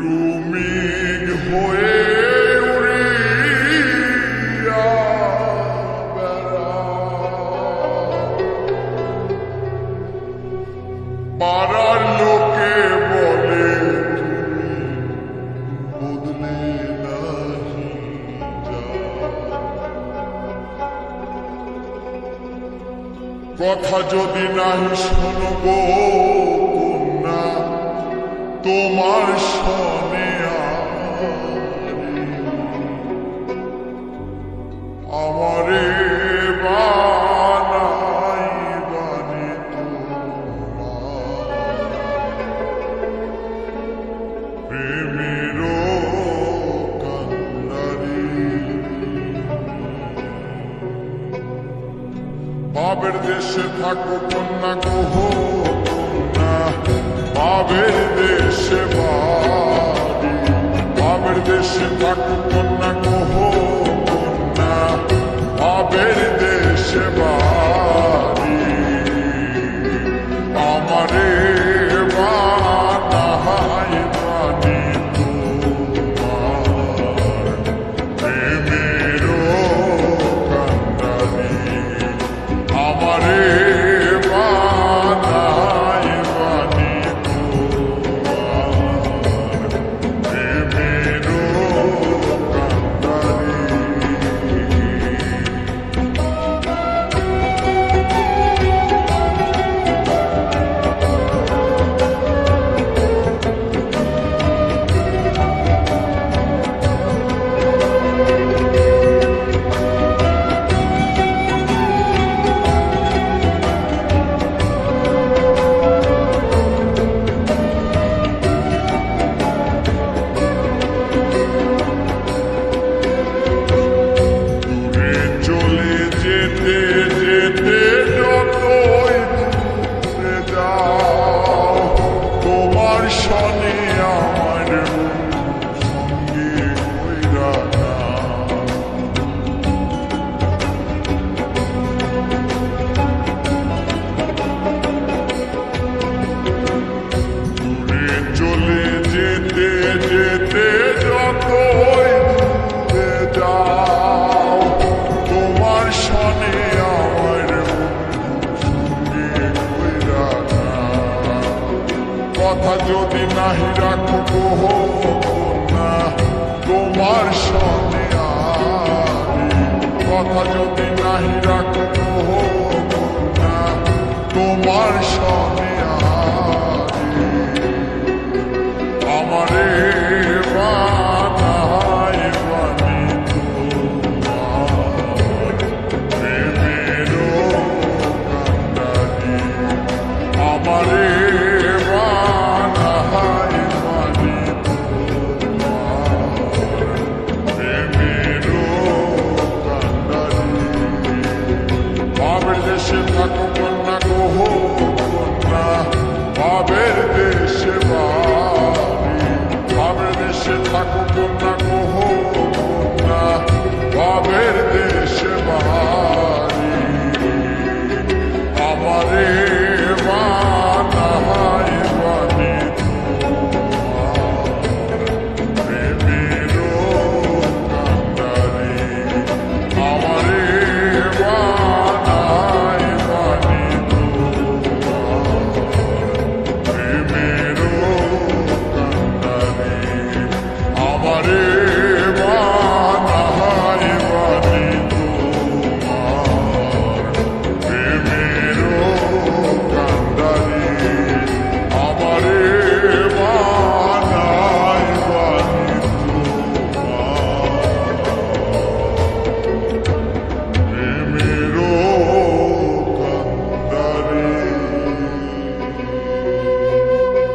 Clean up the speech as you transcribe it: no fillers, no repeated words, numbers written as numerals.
তুমি হয়ে উড়িয়া বেড়াও, পাড়ার লোকে বলে তুমি বদলে নাহি যাও। কথা যদি নাহি শোনো গো কন্যা, তোমার শোনে আমারে বানাই বানি তোমার প্রেমের কান্ডারি। বাবের দেশে থাকো কন্যা গো কন্যা, বাবের দেশে বাড়ি, বাবের দেশে থাকো কন্যা গো কন্যা, বাবের দেশে বাড়ি। আমারে বানাই বানি তোমার প্রেমের কান্ডারি। আমারে বানাই বানি তোমার প্রেমের কান্ডারি। কথা যদি নাহি রাখো গো কন্যা, তোমার সনে আমি। কথা যদি নাহি রাখো গো কন্যা, তোমার সনে